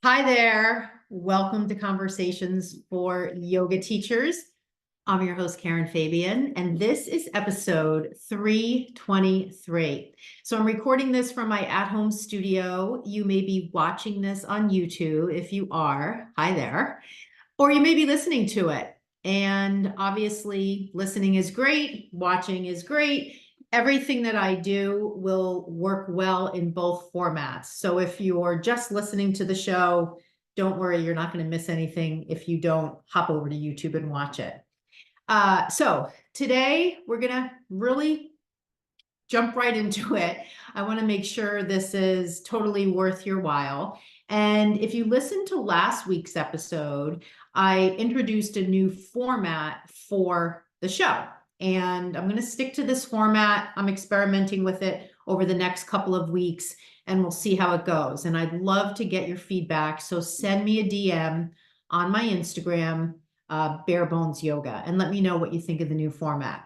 Hi there. Welcome to Conversations for Yoga Teachers. I'm your host, Karen Fabian, and this is episode 323. So I'm recording this from my at-home studio. You may be watching this on YouTube. If you are, hi there. Or you may be listening to it. And obviously, listening is great, watching is great. Everything that I do will work well in both formats. So if you're just listening to the show, don't worry, you're not going to miss anything if you don't hop over to YouTube and watch it. So today we're going to really jump right into it. I want to make sure this is totally worth your while. And if you listened to last week's episode, I introduced a new format for the show. And I'm going to stick to this format. I'm experimenting with it over the next couple of weeks, and we'll see how it goes. And I'd love to get your feedback. So send me a DM on my Instagram, Bare Bones Yoga, and let me know what you think of the new format.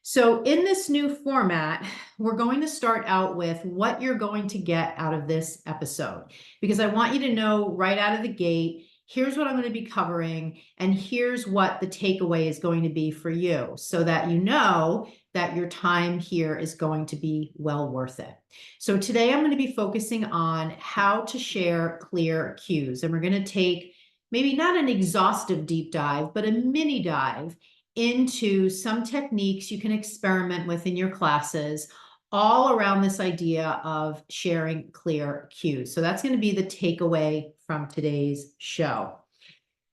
So in this new format, we're going to start out with what you're going to get out of this episode, because I want you to know right out of the gate, here's what I'm going to be covering, and here's what the takeaway is going to be for you, so that you know that your time here is going to be well worth it. So today I'm going to be focusing on how to share clear cues, and we're going to take maybe not an exhaustive deep dive, but a mini dive into some techniques you can experiment with in your classes, all around this idea of sharing clear cues. So that's going to be the takeaway from today's show.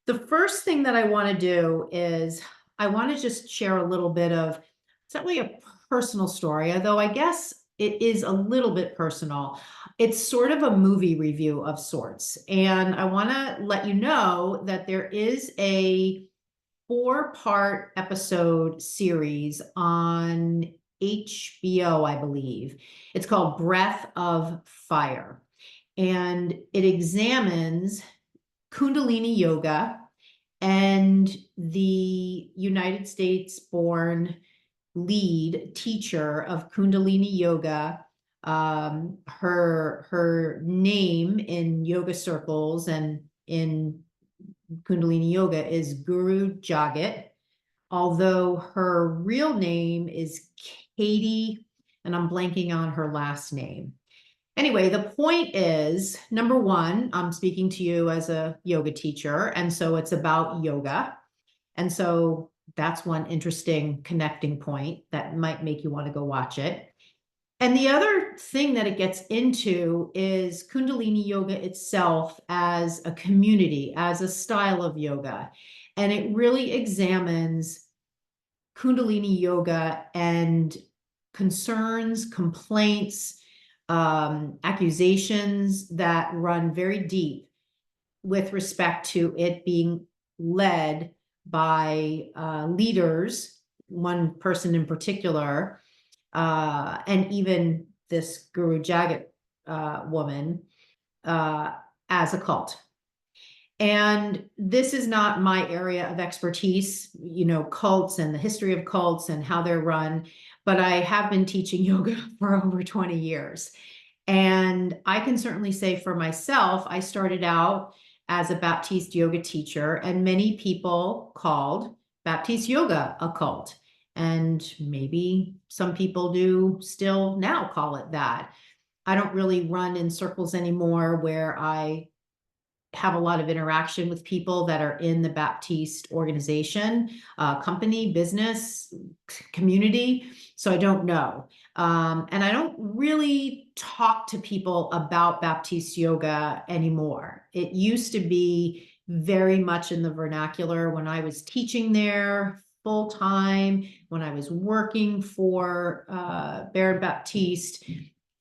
The first thing that I want to do is I want to just share a little bit of, it's not really a personal story, although I guess it is a little bit personal. It's sort of a movie review of sorts. And I want to let you know that there is a 4-part episode series on HBO, I believe. It's called Breath of Fire, and it examines Kundalini Yoga and the United States born lead teacher of Kundalini Yoga. Her name in yoga circles and in Kundalini Yoga is Guru Jagat, although her real name is Katie, and I'm blanking on her last name. Anyway, the point is, number one, I'm speaking to you as a yoga teacher, and so it's about yoga. And so that's one interesting connecting point that might make you want to go watch it. And the other thing that it gets into is Kundalini Yoga itself as a community, as a style of yoga. And it really examines Kundalini Yoga and concerns, complaints, accusations that run very deep with respect to it being led by leaders, one person in particular, and even this Guru Jagat woman, as a cult. And this is not my area of expertise, cults and the history of cults and how they're run, but I have been teaching yoga for over 20 years. And I can certainly say for myself, I started out as a Baptiste yoga teacher, and many people called Baptiste yoga a cult. And maybe some people do still now call it that. I don't really run in circles anymore where I have a lot of interaction with people that are in the Baptiste organization, company, business, community. So I don't know. And I don't really talk to people about Baptiste yoga anymore. It used to be very much in the vernacular when I was teaching there full time, when I was working for Baron Baptiste.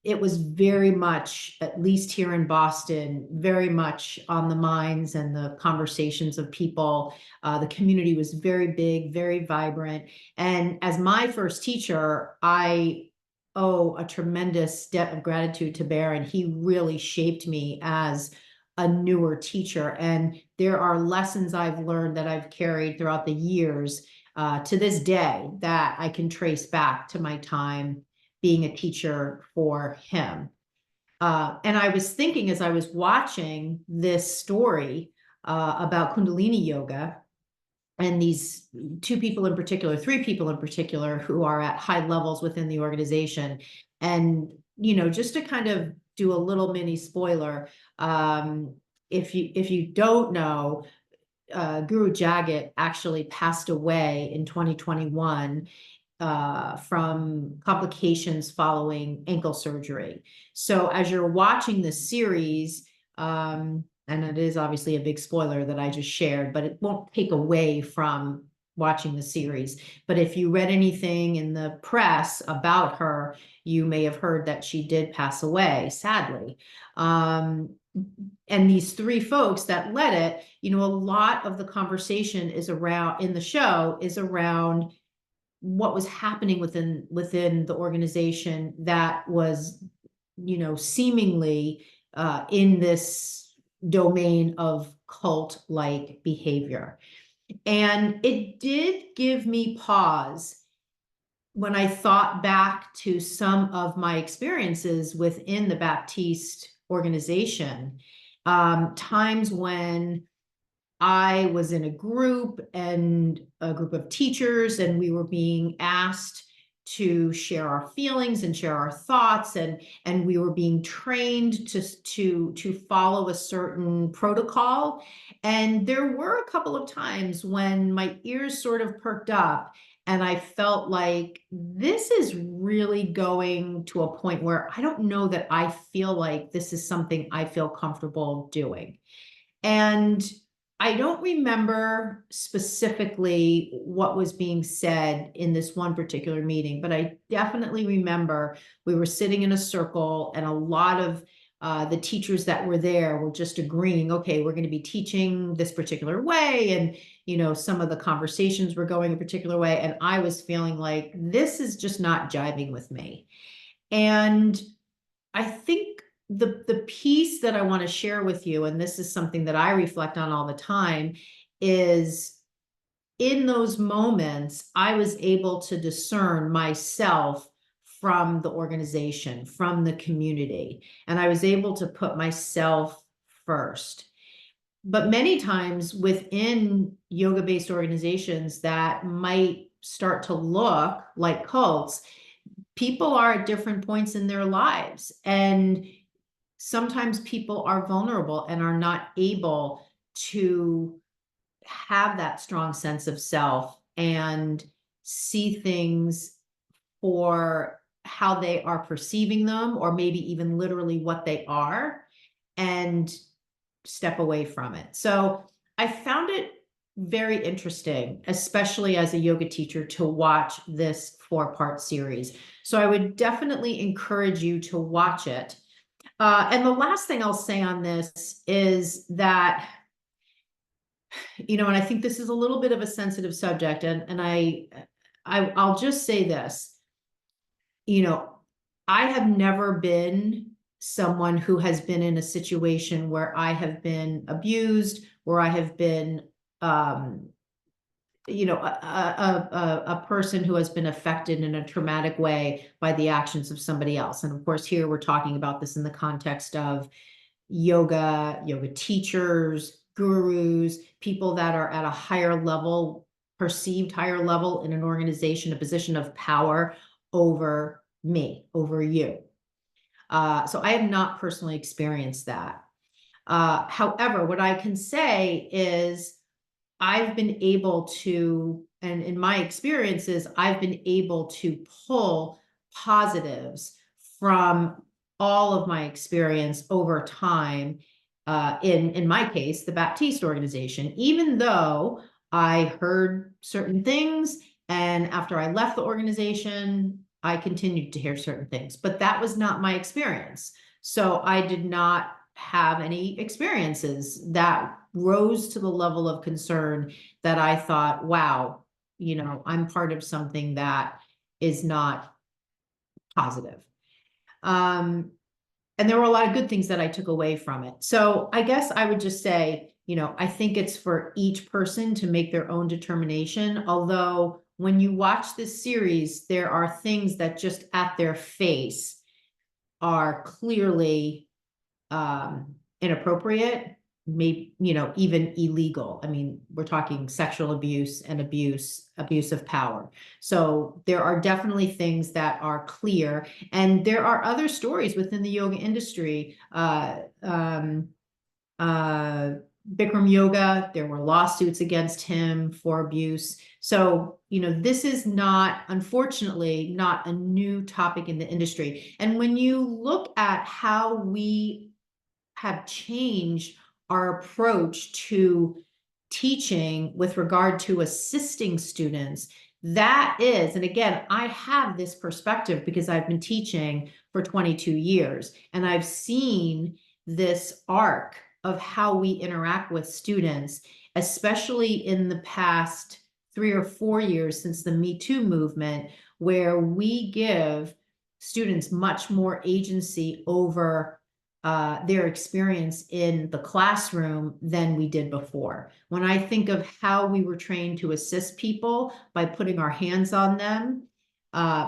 It was very much, at least here in Boston, very much on the minds and the conversations of people. The community was very big, very vibrant. And as my first teacher, I owe a tremendous debt of gratitude to Baron. He really shaped me as a newer teacher. And there are lessons I've learned that I've carried throughout the years to this day that I can trace back to my time being a teacher for him. And I was thinking as I was watching this story about Kundalini yoga, and these two people in particular, three people in particular, who are at high levels within the organization. And, just to kind of do a little mini spoiler, if you don't know, Guru Jagat actually passed away in 2021 from complications following ankle surgery. So as you're watching the series, and it is obviously a big spoiler that I just shared, but it won't take away from watching the series. But if you read anything in the press about her, you may have heard that she did pass away, sadly. And these three folks that led it, a lot of the conversation is around in the show is around what was happening within the organization that was, seemingly in this domain of cult-like behavior. And it did give me pause when I thought back to some of my experiences within the Baptiste organization, times when I was in a group of teachers, and we were being asked to share our feelings and share our thoughts, and we were being trained to follow a certain protocol. And there were a couple of times when my ears sort of perked up, and I felt like this is really going to a point where I don't know that I feel like this is something I feel comfortable doing. And I don't remember specifically what was being said in this one particular meeting, but I definitely remember we were sitting in a circle, and a lot of the teachers that were there were just agreeing, okay, we're going to be teaching this particular way. And, some of the conversations were going a particular way. And I was feeling like this is just not jiving with me. And I think the piece that I want to share with you, and this is something that I reflect on all the time, is in those moments, I was able to discern myself from the organization, from the community, and I was able to put myself first. But many times within yoga-based organizations that might start to look like cults, people are at different points in their lives, and sometimes people are vulnerable and are not able to have that strong sense of self and see things for how they are perceiving them, or maybe even literally what they are, and step away from it. So I found it very interesting, especially as a yoga teacher, to watch this 4-part series. So I would definitely encourage you to watch it. And the last thing I'll say on this is that, and I think this is a little bit of a sensitive subject, and I'll just say this, I have never been someone who has been in a situation where I have been abused, where I have been, a person who has been affected in a traumatic way by the actions of somebody else. And of course, here we're talking about this in the context of yoga teachers, gurus, people that are at a higher level, perceived higher level in an organization, a position of power over me, over you. So I have not personally experienced that. However, what I can say is I've been able to, and in my experiences, I've been able to pull positives from all of my experience over time, in my case, the Baptiste organization, even though I heard certain things, and after I left the organization, I continued to hear certain things, but that was not my experience. So I did not have any experiences that rose to the level of concern that I thought, wow, I'm part of something that is not positive. And there were a lot of good things that I took away from it. So I guess I would just say, I think it's for each person to make their own determination. Although when you watch this series, there are things that just at their face are clearly inappropriate, maybe, even illegal. I mean, we're talking sexual abuse and abuse of power. So there are definitely things that are clear, and there are other stories within the yoga industry. Bikram Yoga, there were lawsuits against him for abuse. So, this is not, unfortunately, not a new topic in the industry. And when you look at how we have changed our approach to teaching with regard to assisting students, that is, and again, I have this perspective because I've been teaching for 22 years, and I've seen this arc of how we interact with students, especially in the past 3 or 4 years since the Me Too movement, where we give students much more agency over their experience in the classroom than we did before. When I think of how we were trained to assist people by putting our hands on them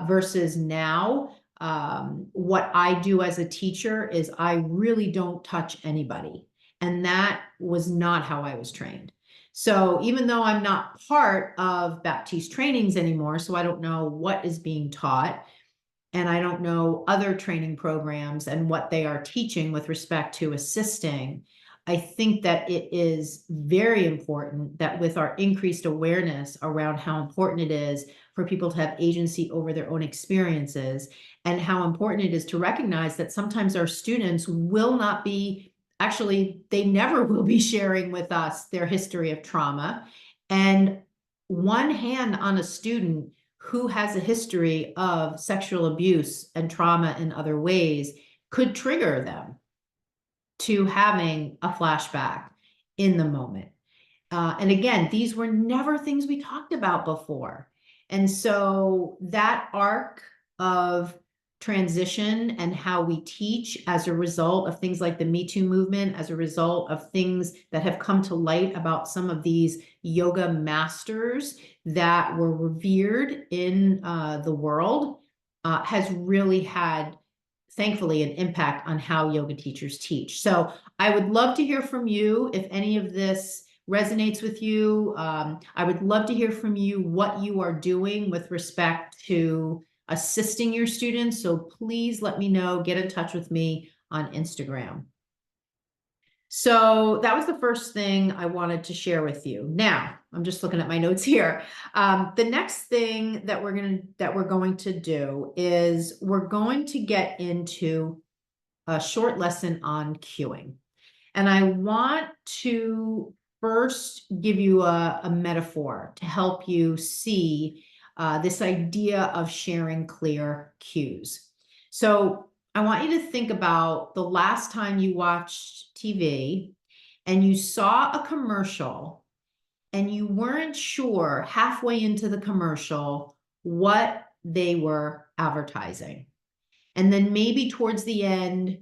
versus now, what I do as a teacher is I really don't touch anybody. And that was not how I was trained. So even though I'm not part of Baptiste trainings anymore, so I don't know what is being taught, and I don't know other training programs and what they are teaching with respect to assisting, I think that it is very important that with our increased awareness around how important it is for people to have agency over their own experiences, and how important it is to recognize that sometimes our students will not be, actually, they never will be sharing with us their history of trauma. And one hand on a student who has a history of sexual abuse and trauma in other ways could trigger them to having a flashback in the moment. And again, these were never things we talked about before. And so that arc of transition and how we teach as a result of things like the Me Too movement, as a result of things that have come to light about some of these yoga masters that were revered in the world, has really had, thankfully, an impact on how yoga teachers teach. So I would love to hear from you if any of this resonates with you. I would love to hear from you what you are doing with respect to assisting your students. So please let me know, get in touch with me on Instagram. So that was the first thing I wanted to share with you. Now, I'm just looking at my notes here. The next thing that we're going to do is we're going to get into a short lesson on cueing. And I want to first give you a metaphor to help you see this idea of sharing clear cues. So I want you to think about the last time you watched TV and you saw a commercial and you weren't sure halfway into the commercial what they were advertising. And then maybe towards the end,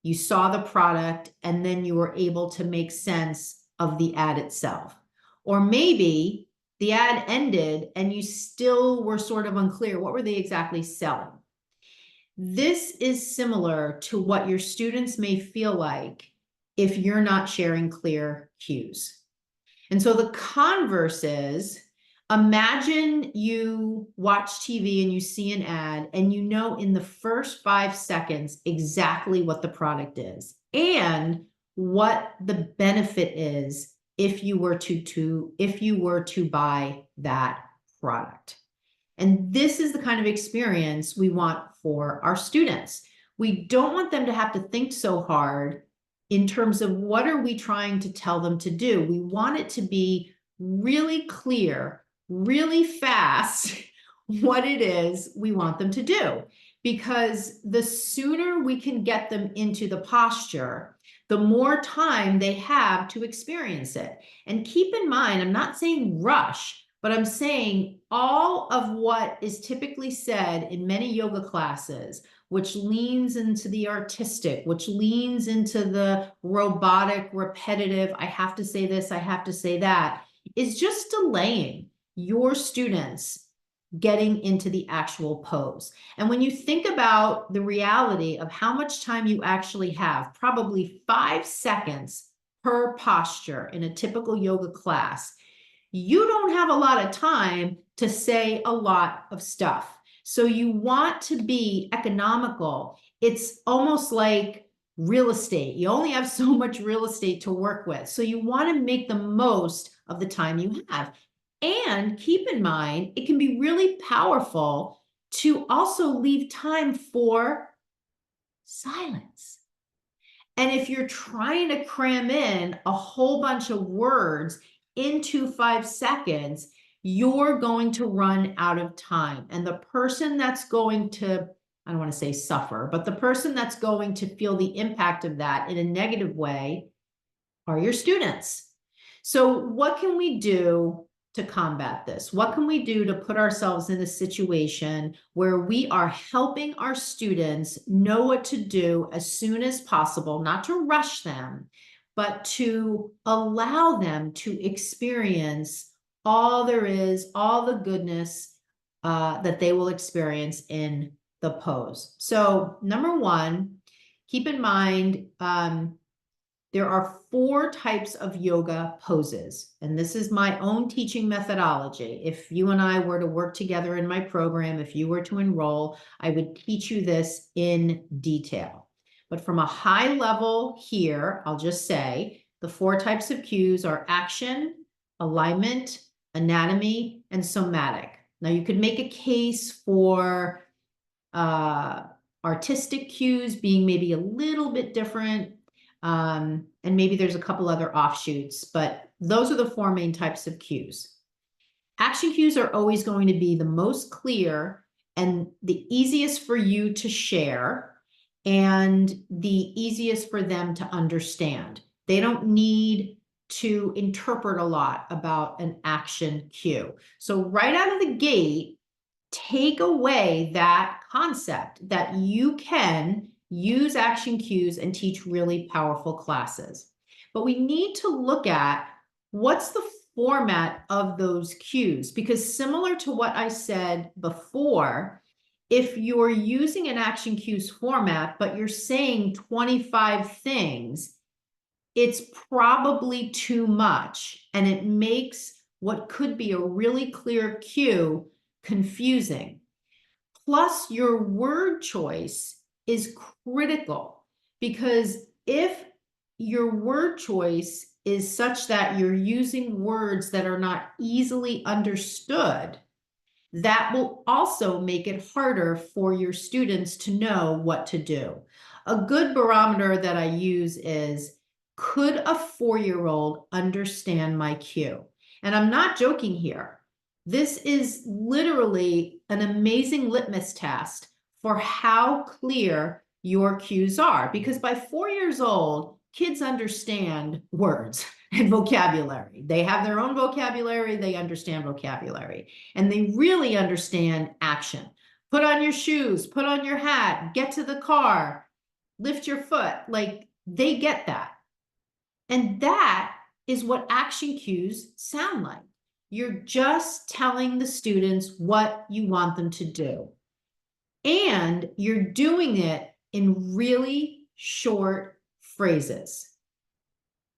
you saw the product and then you were able to make sense of the ad itself. Or maybe the ad ended and you still were sort of unclear. What were they exactly selling? This is similar to what your students may feel like if you're not sharing clear cues. And so the converse is, imagine you watch TV and you see an ad and you know in the first 5 seconds exactly what the product is and what the benefit is if you were to buy that product. And this is the kind of experience we want for our students. We don't want them to have to think so hard in terms of what are we trying to tell them to do. We want it to be really clear, really fast, what it is we want them to do. Because the sooner we can get them into the posture, the more time they have to experience it. And keep in mind, I'm not saying rush, but I'm saying all of what is typically said in many yoga classes, which leans into the artistic, which leans into the robotic, repetitive, I have to say this, I have to say that, is just delaying your students getting into the actual pose. And when you think about the reality of how much time you actually have, probably 5 seconds per posture in a typical yoga class, you don't have a lot of time to say a lot of stuff. So you want to be economical. It's almost like real estate. You only have so much real estate to work with. So you want to make the most of the time you have. And keep in mind, it can be really powerful to also leave time for silence. And if you're trying to cram in a whole bunch of words into 5 seconds, you're going to run out of time. And the person that's going to, I don't want to say suffer, but the person that's going to feel the impact of that in a negative way are your students. So what can we do to combat this? What can we do to put ourselves in a situation where we are helping our students know what to do as soon as possible, not to rush them, but to allow them to experience all there is, all the goodness that they will experience in the pose. So number one, keep in mind, there are 4 types of yoga poses, and this is my own teaching methodology. If you and I were to work together in my program, if you were to enroll, I would teach you this in detail. But from a high level here, I'll just say the 4 types of cues are action, alignment, anatomy, and somatic. Now you could make a case for artistic cues being maybe a little bit different. And maybe there's a couple other offshoots, but those are the 4 main types of cues. Action cues are always going to be the most clear and the easiest for you to share and the easiest for them to understand. They don't need to interpret a lot about an action cue. So right out of the gate, take away that concept that you can use action cues and teach really powerful classes. But we need to look at what's the format of those cues, because similar to what I said before, if you're using an action cues format, but you're saying 25 things, it's probably too much, and it makes what could be a really clear cue confusing. Plus, your word choice is critical, because if your word choice is such that you're using words that are not easily understood, that will also make it harder for your students to know what to do. A good barometer that I use is, could a 4-year-old understand my cue? And I'm not joking here. This is literally an amazing litmus test for how clear your cues are, because by 4 years old, kids understand words and vocabulary. They have their own vocabulary, they understand vocabulary, and they really understand action. Put on your shoes, put on your hat, get to the car, lift your foot. Like, they get that. And that is what action cues sound like. You're just telling the students what you want them to do. And you're doing it in really short phrases.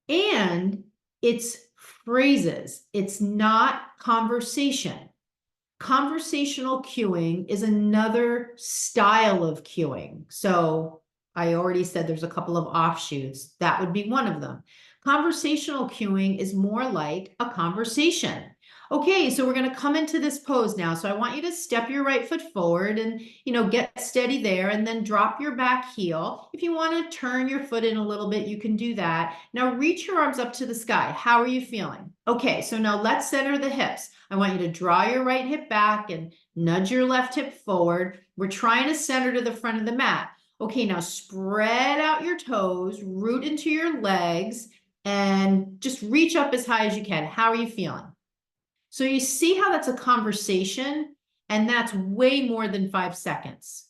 And it's phrases, it's not conversation. Conversational cueing is another style of cueing. So I already said there's a couple of offshoots. That would be one of them. Conversational cueing is more like a conversation. Okay, so we're going to come into this pose now. So I want you to step your right foot forward and, get steady there, and then drop your back heel. If you want to turn your foot in a little bit, you can do that. Now reach your arms up to the sky. How are you feeling? Okay, so now let's center the hips. I want you to draw your right hip back and nudge your left hip forward. We're trying to center to the front of the mat. Okay, now spread out your toes, root into your legs, and just reach up as high as you can. How are you feeling? So you see how that's a conversation, and that's way more than 5 seconds.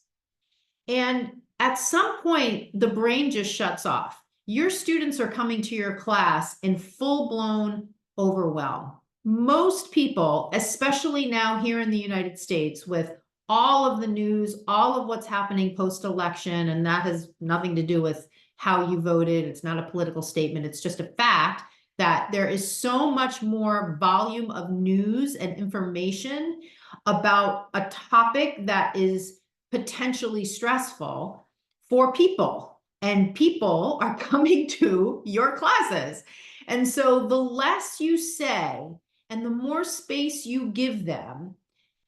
And at some point, the brain just shuts off. Your students are coming to your class in full-blown overwhelm. most people, especially now here in the United States, with all of the news, all of what's happening post-election, and that has nothing to do with how you voted. It's not a political statement. It's just a fact that there is so much more volume of news and information about a topic that is potentially stressful for people. And people are coming to your classes. And so the less you say and the more space you give them,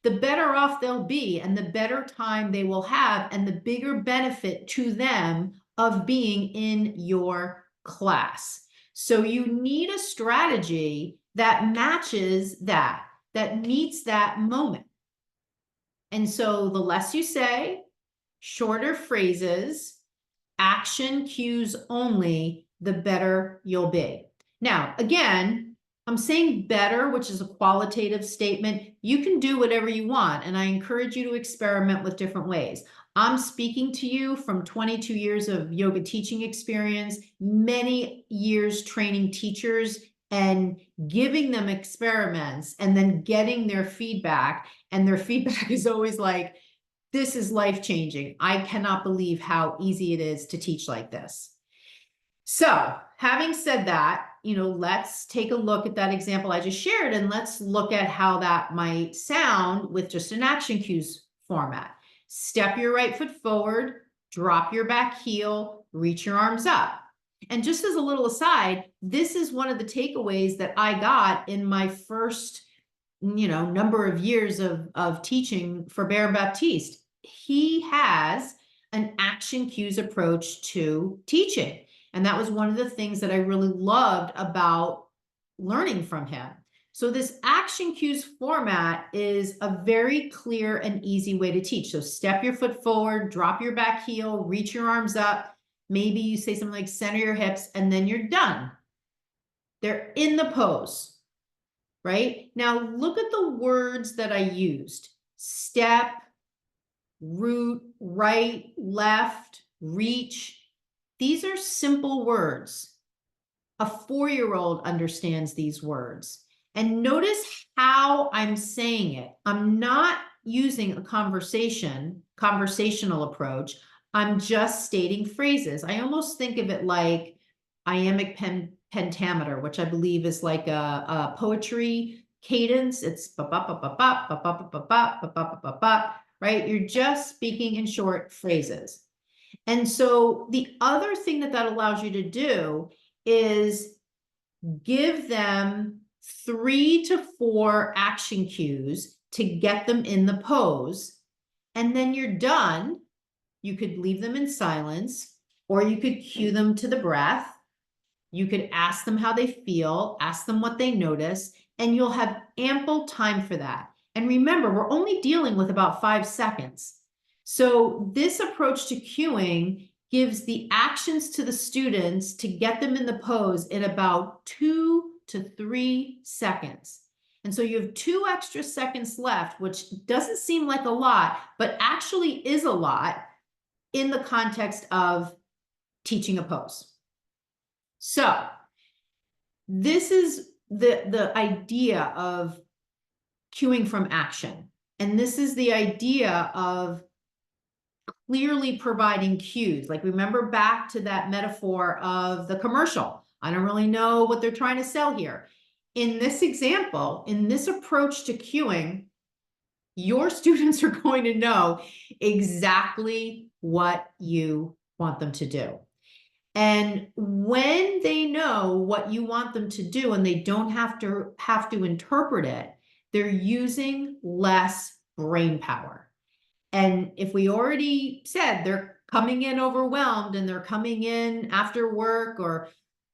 the better off they'll be and the better time they will have and the bigger benefit to them of being in your class. So you need a strategy that matches that meets that moment. And so the less you say, shorter phrases, action cues only, the better you'll be. Now, again, I'm saying better, which is a qualitative statement. You can do whatever you want, and I encourage you to experiment with different ways. I'm speaking to you from 22 years of yoga teaching experience, many years training teachers and giving them experiments and then getting their feedback. And their feedback is always like, this is life-changing. I cannot believe how easy it is to teach like this. So having said that, let's take a look at that example I just shared, and let's look at how that might sound with just an action cues format. Step your right foot forward, drop your back heel, reach your arms up. And just as a little aside, this is one of the takeaways that I got in my first, number of years of teaching for Baron Baptiste. He has an action cues approach to teaching. And that was one of the things that I really loved about learning from him. So this action cues format is a very clear and easy way to teach. So step your foot forward, drop your back heel, reach your arms up. Maybe you say something like center your hips, and then you're done. They're in the pose, right? Now look at the words that I used. Step, root, right, left, reach. These are simple words. A 4-year-old understands these words. And notice how I'm saying it. I'm not using a conversational approach. I'm just stating phrases. I almost think of it like iambic pentameter, which I believe is like a poetry cadence. It's ba ba ba ba ba ba ba ba ba ba ba ba ba, right? You're just speaking in short phrases. And so the other thing that allows you to do is give them 3 to 4 action cues to get them in the pose. And then you're done. You could leave them in silence, or you could cue them to the breath. You could ask them how they feel, ask them what they notice, and you'll have ample time for that. And remember, we're only dealing with about 5 seconds. So this approach to cueing gives the actions to the students to get them in the pose in about 2 to 3 seconds. And so you have 2 extra seconds left, which doesn't seem like a lot, but actually is a lot in the context of teaching a pose. So this is the idea of cueing from action. And this is the idea of clearly providing cues. Like, remember back to that metaphor of the commercial. I don't really know what they're trying to sell here. In this example, in this approach to cueing, your students are going to know exactly what you want them to do. And when they know what you want them to do and they don't have to interpret it, they're using less brain power. And if we already said they're coming in overwhelmed and they're coming in after work or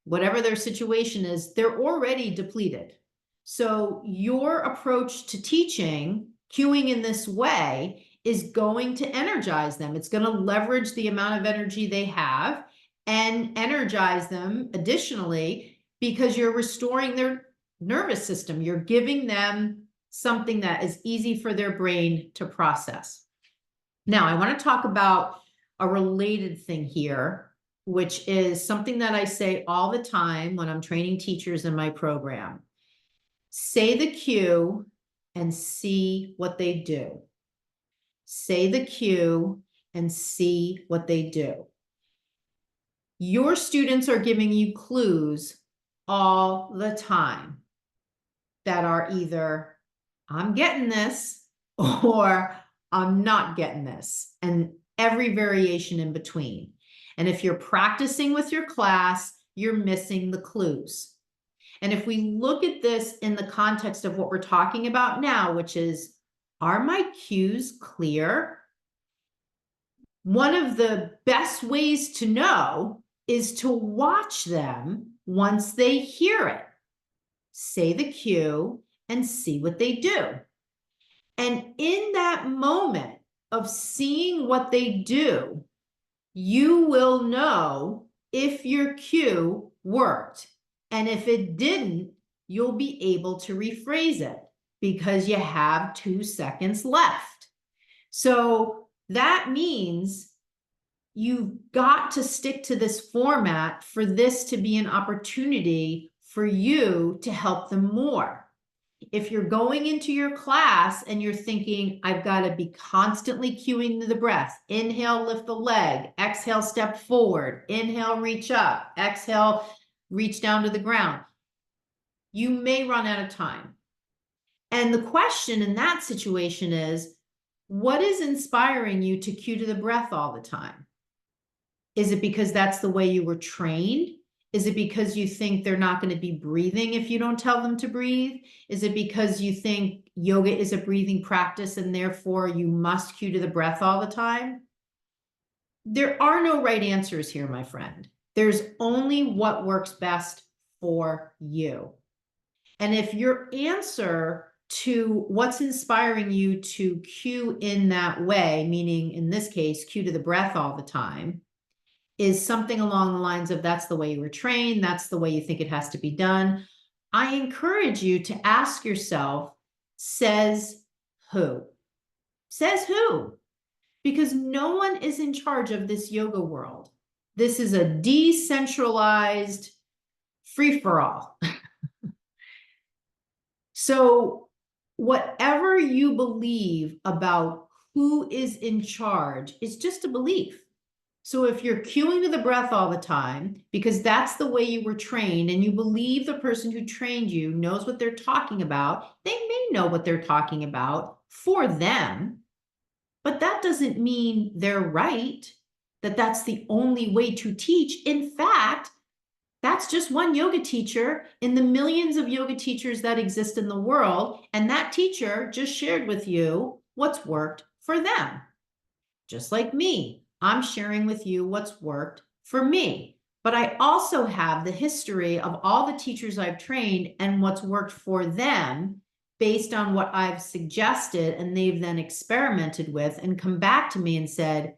whatever their situation is, they're already depleted. So your approach to teaching, cueing in this way, is going to energize them. It's going to leverage the amount of energy they have and energize them additionally, because you're restoring their nervous system. You're giving them something that is easy for their brain to process. Now, I want to talk about a related thing here, which is something that I say all the time when I'm training teachers in my program. Say the cue and see what they do. Say the cue and see what they do. Your students are giving you clues all the time that are either, I'm getting this, or I'm not getting this, and every variation in between. And if you're practicing with your class, you're missing the clues. And if we look at this in the context of what we're talking about now, which is, are my cues clear? One of the best ways to know is to watch them once they hear it. Say the cue and see what they do. And in that moment of seeing what they do, you will know if your cue worked. And if it didn't, you'll be able to rephrase it because you have 2 seconds left. So that means you've got to stick to this format for this to be an opportunity for you to help them more. If you're going into your class and you're thinking, I've got to be constantly cueing the breath, inhale, lift the leg, exhale, step forward, inhale, reach up, exhale, reach down to the ground, you may run out of time. And the question in that situation is, what is inspiring you to cue to the breath all the time? Is it because that's the way you were trained? Is it because you think they're not going to be breathing if you don't tell them to breathe? Is it because you think yoga is a breathing practice and therefore you must cue to the breath all the time? There are no right answers here, my friend. There's only what works best for you. And if your answer to what's inspiring you to cue in that way, meaning in this case, cue to the breath all the time, is something along the lines of that's the way you were trained, that's the way you think it has to be done, I encourage you to ask yourself, says who? Says who? Because no one is in charge of this yoga world. This is a decentralized free-for-all. So whatever you believe about who is in charge is just a belief. So if you're cueing to the breath all the time, because that's the way you were trained, and you believe the person who trained you knows what they're talking about, they may know what they're talking about for them, but that doesn't mean they're right, that that's the only way to teach. In fact, that's just one yoga teacher in the millions of yoga teachers that exist in the world, and that teacher just shared with you what's worked for them. Just like me, I'm sharing with you what's worked for me. But I also have the history of all the teachers I've trained and what's worked for them based on what I've suggested, and they've then experimented with and come back to me and said,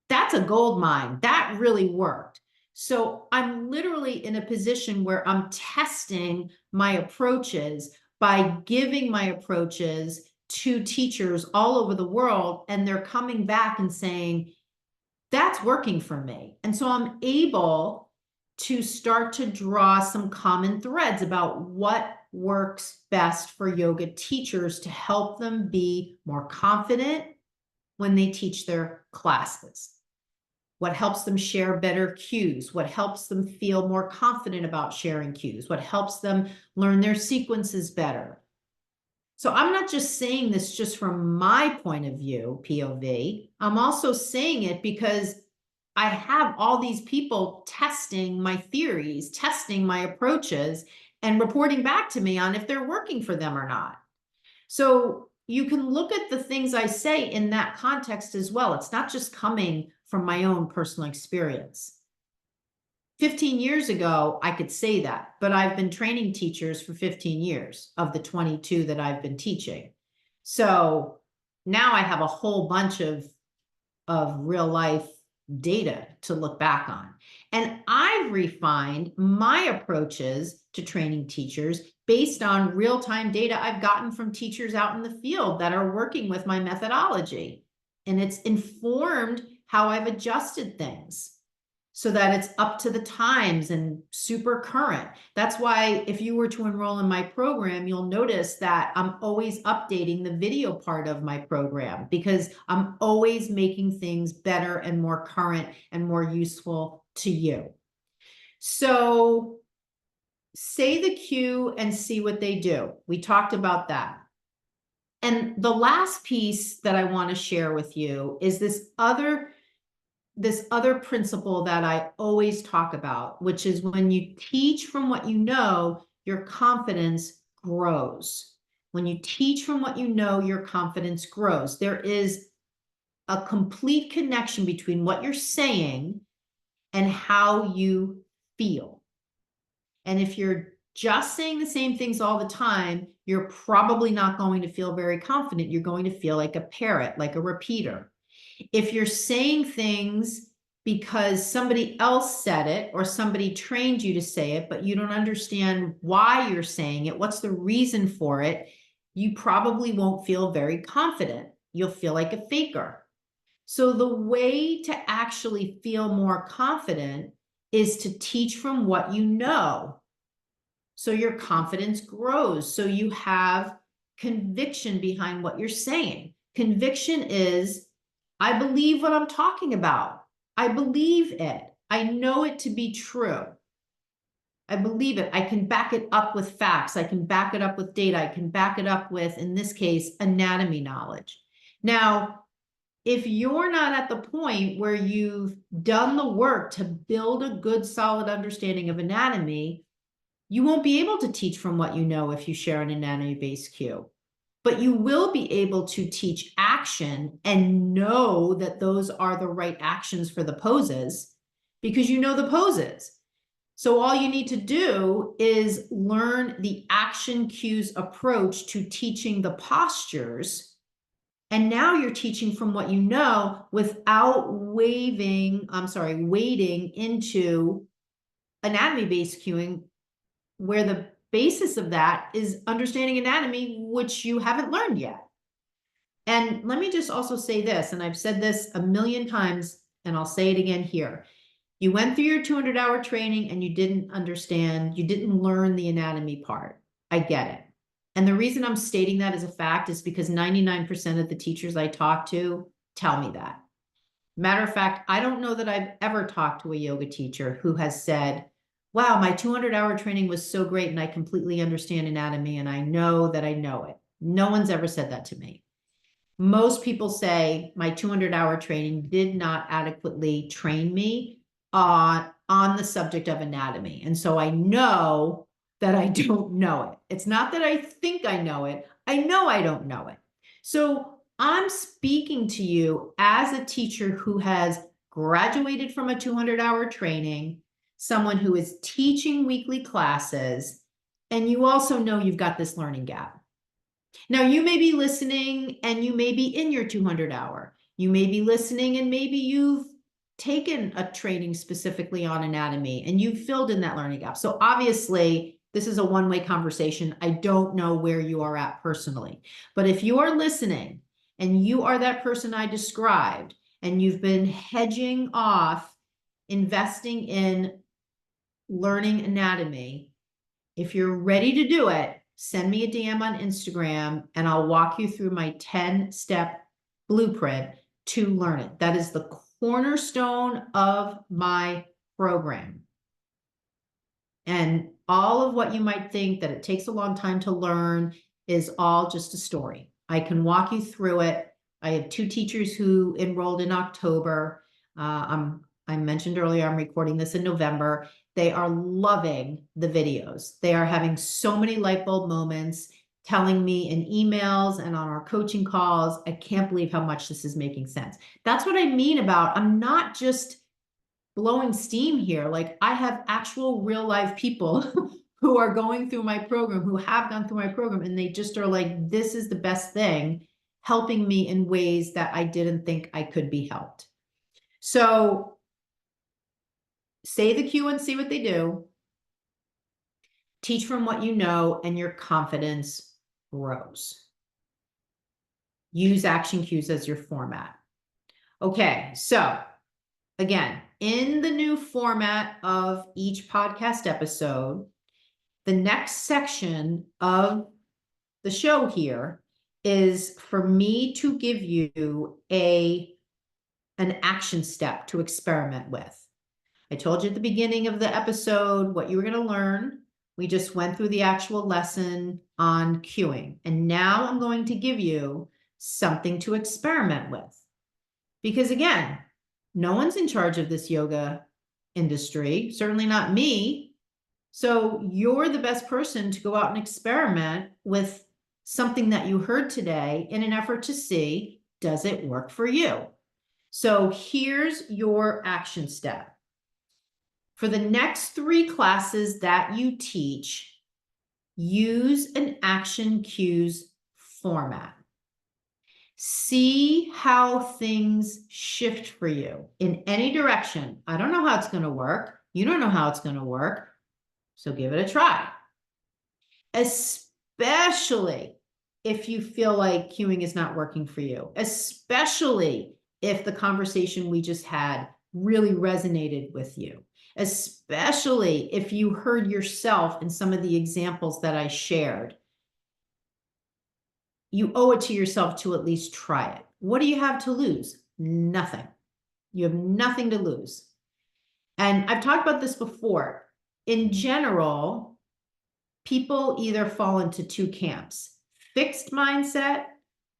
that's a gold mine. That really worked. So I'm literally in a position where I'm testing my approaches by giving my approaches to teachers all over the world, and they're coming back and saying, that's working for me. And so I'm able to start to draw some common threads about what works best for yoga teachers to help them be more confident when they teach their classes. What helps them share better cues, what helps them feel more confident about sharing cues, what helps them learn their sequences better. So I'm not just saying this just from my point of view, POV. I'm also saying it because I have all these people testing my theories, testing my approaches, and reporting back to me on if they're working for them or not. So you can look at the things I say in that context as well. It's not just coming from my own personal experience. 15 years ago, I could say that, but I've been training teachers for 15 years of the 22 that I've been teaching. So now I have a whole bunch of real life data to look back on. And I've refined my approaches to training teachers based on real-time data I've gotten from teachers out in the field that are working with my methodology. And it's informed how I've adjusted things. so that it's up to the times and super current. That's why if you were to enroll in my program, you'll notice that I'm always updating the video part of my program because I'm always making things better and more current and more useful to you. So say the cue and see what they do. We talked about that. And the last piece that I want to share with you is this other principle that I always talk about, which is when you teach from what you know, your confidence grows. When you teach from what you know, your confidence grows. There is a complete connection between what you're saying and how you feel. And if you're just saying the same things all the time, you're probably not going to feel very confident. You're going to feel like a parrot, like a repeater. If you're saying things because somebody else said it or somebody trained you to say it, but you don't understand why you're saying it, what's the reason for it, you probably won't feel very confident. You'll feel like a faker. So the way to actually feel more confident is to teach from what you know. So your confidence grows. So you have conviction behind what you're saying. Conviction is, I believe what I'm talking about. I believe it. I know it to be true. I believe it. I can back it up with facts. I can back it up with data. I can back it up with, in this case, anatomy knowledge. Now, if you're not at the point where you've done the work to build a good, solid understanding of anatomy, you won't be able to teach from what you know if you share an anatomy-based cue. But you will be able to teach action and know that those are the right actions for the poses because you know the poses. So all you need to do is learn the action cues approach to teaching the postures. And now you're teaching from what you know without wading into anatomy-based cueing, where the basis of that is understanding anatomy, which you haven't learned yet. And let me just also say this, and I've said this a million times, and I'll say it again here. You went through your 200-hour training and you didn't understand, you didn't learn the anatomy part. I get it. And the reason I'm stating that as a fact is because 99% of the teachers I talk to tell me that. Matter of fact, I don't know that I've ever talked to a yoga teacher who has said, wow, my 200-hour training was so great and I completely understand anatomy and I know that I know it. No one's ever said that to me. Most people say my 200-hour training did not adequately train me on the subject of anatomy. And so I know that I don't know it. It's not that I think I know it. I know I don't know it. So I'm speaking to you as a teacher who has graduated from a 200-hour training, someone who is teaching weekly classes, and you also know you've got this learning gap. Now, you may be listening and you may be in your 200-hour. You may be listening and maybe you've taken a training specifically on anatomy and you've filled in that learning gap. So obviously, this is a one-way conversation. I don't know where you are at personally. But if you are listening and you are that person I described and you've been hedging off investing in learning anatomy, if you're ready to do it, send me a DM on Instagram and I'll walk you through my 10-step blueprint to learn it. That is the cornerstone of my program. And all of what you might think that it takes a long time to learn is all just a story. I can walk you through it. I have 2 teachers who enrolled in October. I mentioned earlier, I'm recording this in November. They are loving the videos. They are having so many light bulb moments, telling me in emails and on our coaching calls, I can't believe how much this is making sense. That's what I mean about, I'm not just blowing steam here. Like, I have actual real life people who are going through my program, who have gone through my program, and they just are like, this is the best thing, helping me in ways that I didn't think I could be helped. So say the cue and see what they do. Teach from what you know, and your confidence grows. Use action cues as your format. Okay, so again, in the new format of each podcast episode, the next section of the show here is for me to give you an action step to experiment with. I told you at the beginning of the episode what you were going to learn. We just went through the actual lesson on cueing. And now I'm going to give you something to experiment with. Because again, no one's in charge of this yoga industry, certainly not me. So you're the best person to go out and experiment with something that you heard today in an effort to see, does it work for you? So here's your action step. For the next 3 classes that you teach, use an action cues format. See how things shift for you in any direction. I don't know how it's going to work. You don't know how it's going to work. So give it a try. Especially if you feel like cueing is not working for you. Especially if the conversation we just had really resonated with you. Especially if you heard yourself in some of the examples that I shared. You owe it to yourself to at least try it. What do you have to lose? Nothing. You have nothing to lose. And I've talked about this before. In general, people either fall into 2 camps, fixed mindset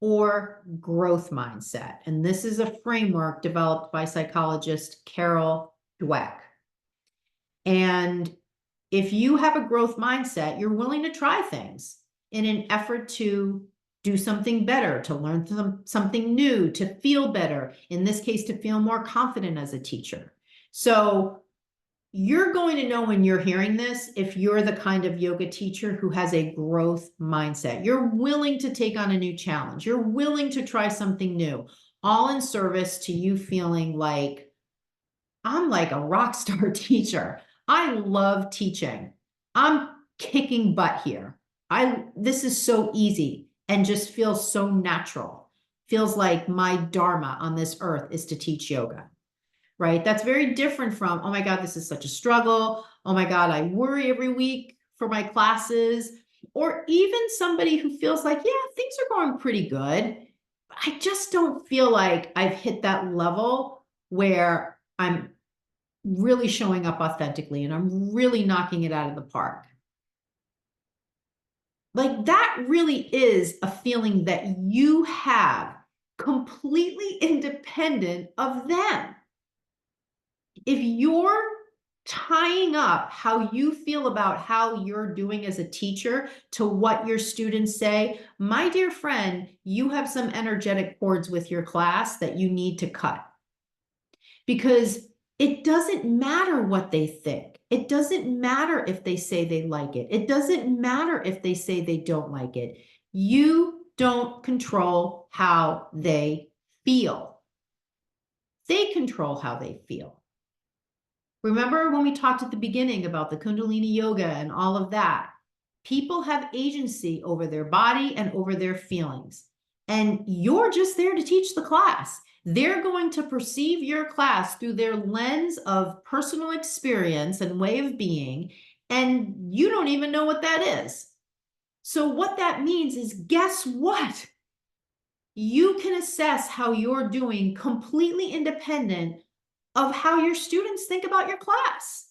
or growth mindset. And this is a framework developed by psychologist Carol Dweck. And if you have a growth mindset, you're willing to try things in an effort to do something better, to learn something new, to feel better. In this case, to feel more confident as a teacher. So you're going to know when you're hearing this if you're the kind of yoga teacher who has a growth mindset. You're willing to take on a new challenge. You're willing to try something new, all in service to you feeling like, I'm like a rock star teacher. I love teaching. I'm kicking butt here. This is so easy and just feels so natural. Feels like my dharma on this earth is to teach yoga, right? That's very different from, oh my God, this is such a struggle. Oh my God, I worry every week for my classes. Or even somebody who feels like, yeah, things are going pretty good. I just don't feel like I've hit that level where I'm really showing up authentically and I'm really knocking it out of the park. Like that really is a feeling that you have completely independent of them. If you're tying up how you feel about how you're doing as a teacher to what your students say, my dear friend, you have some energetic cords with your class that you need to cut. Because it doesn't matter what they think. It doesn't matter if they say they like it. It doesn't matter if they say they don't like it. You don't control how they feel. They control how they feel. Remember when we talked at the beginning about the Kundalini yoga and all of that? People have agency over their body and over their feelings. And you're just there to teach the class. They're going to perceive your class through their lens of personal experience and way of being, and you don't even know what that is. So what that means is, guess what? You can assess how you're doing completely independent of how your students think about your class.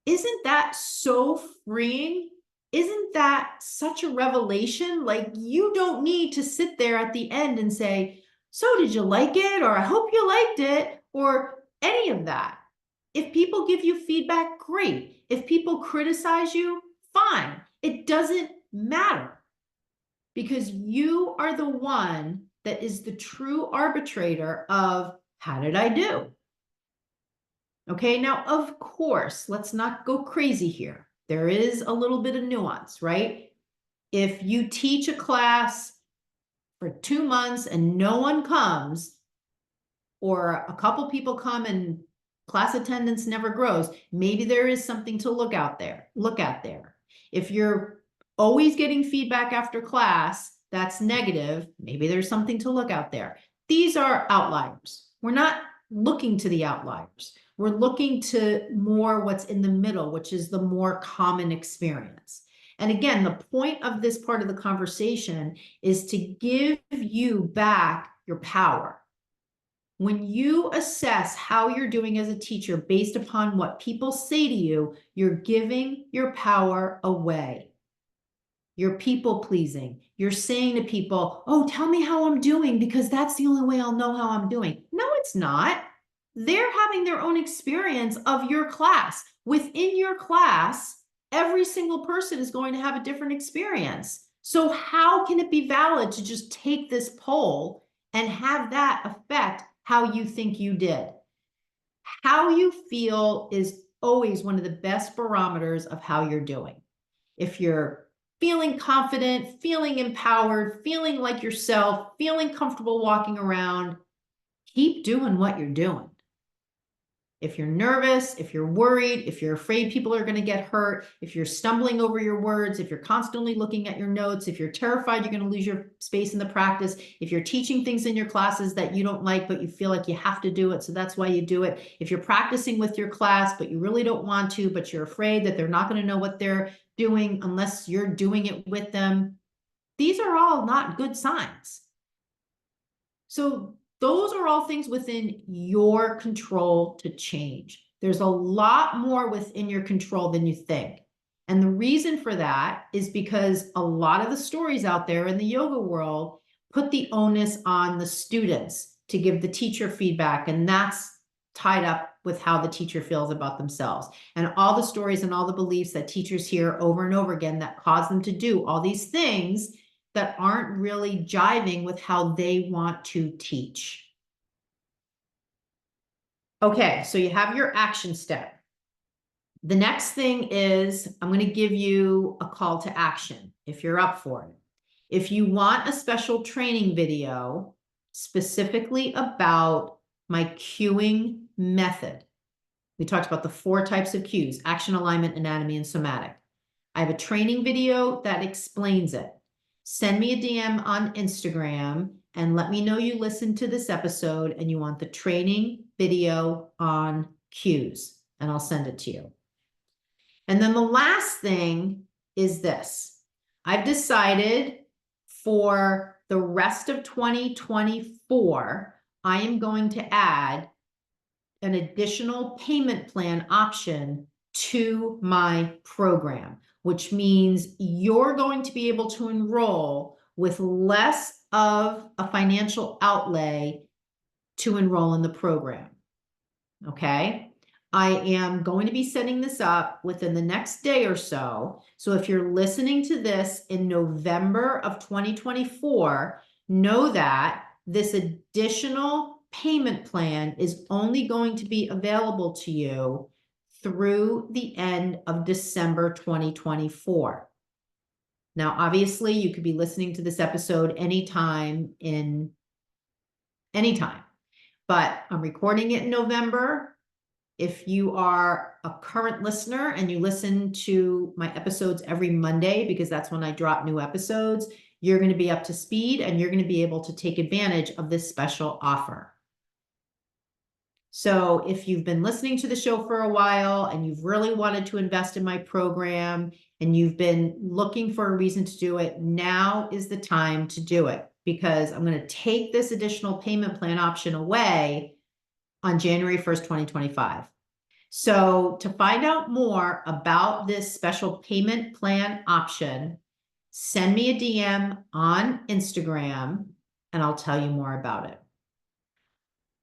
Isn't that so freeing? Isn't that such a revelation? Like, you don't need to sit there at the end and say, so did you like it? Or I hope you liked it, or any of that. If people give you feedback, great. If people criticize you, fine. It doesn't matter, because you are the one that is the true arbitrator of how did I do? Okay, now, of course, let's not go crazy here. There is a little bit of nuance, right? If you teach a class for 2 months and no one comes, or a couple people come and class attendance never grows, maybe there is something to look at there. If you're always getting feedback after class that's negative, maybe there's something to look out there. These are outliers. We're not looking to the outliers. We're looking to more what's in the middle, which is the more common experience. And again, the point of this part of the conversation is to give you back your power. When you assess how you're doing as a teacher based upon what people say to you, you're giving your power away. You're people pleasing. You're saying to people, oh, tell me how I'm doing because that's the only way I'll know how I'm doing. No, it's not. They're having their own experience of your class. Within your class, every single person is going to have a different experience. So how can it be valid to just take this poll and have that affect how you think you did? How you feel is always one of the best barometers of how you're doing. If you're feeling confident, feeling empowered, feeling like yourself, feeling comfortable walking around, keep doing what you're doing. If you're nervous, if you're worried, if you're afraid people are going to get hurt, if you're stumbling over your words, if you're constantly looking at your notes, if you're terrified you're going to lose your space in the practice, if you're teaching things in your classes that you don't like, but you feel like you have to do it, so that's why you do it. If you're practicing with your class, but you really don't want to, but you're afraid that they're not going to know what they're doing unless you're doing it with them, these are all not good signs. So those are all things within your control to change. There's a lot more within your control than you think. And the reason for that is because a lot of the stories out there in the yoga world put the onus on the students to give the teacher feedback. And that's tied up with how the teacher feels about themselves. And all the stories and all the beliefs that teachers hear over and over again that cause them to do all these things that aren't really jiving with how they want to teach. Okay, so you have your action step. The next thing is I'm going to give you a call to action if you're up for it. If you want a special training video specifically about my cueing method, we talked about the 4 types of cues: action, alignment, anatomy, and somatic. I have a training video that explains it. Send me a DM on Instagram and let me know you listened to this episode and you want the training video on cues, and I'll send it to you. And then the last thing is this. I've decided for the rest of 2024, I am going to add an additional payment plan option to my program, which means you're going to be able to enroll with less of a financial outlay to enroll in the program. Okay. I am going to be setting this up within the next day or so. So if you're listening to this in November of 2024, know that this additional payment plan is only going to be available to you through the end of December 2024. Now, obviously, you could be listening to this episode anytime, but I'm recording it in November. If you are a current listener and you listen to my episodes every Monday, because that's when I drop new episodes, you're going to be up to speed and you're going to be able to take advantage of this special offer. So if you've been listening to the show for a while and you've really wanted to invest in my program and you've been looking for a reason to do it, now is the time to do it, because I'm going to take this additional payment plan option away on January 1st, 2025. So to find out more about this special payment plan option, send me a DM on Instagram and I'll tell you more about it.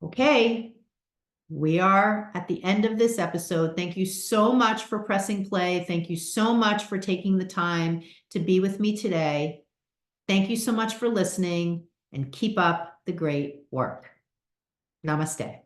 Okay, we are at the end of this episode. Thank you so much for pressing play. Thank you so much for taking the time to be with me today. Thank you so much for listening, and keep up the great work. Namaste.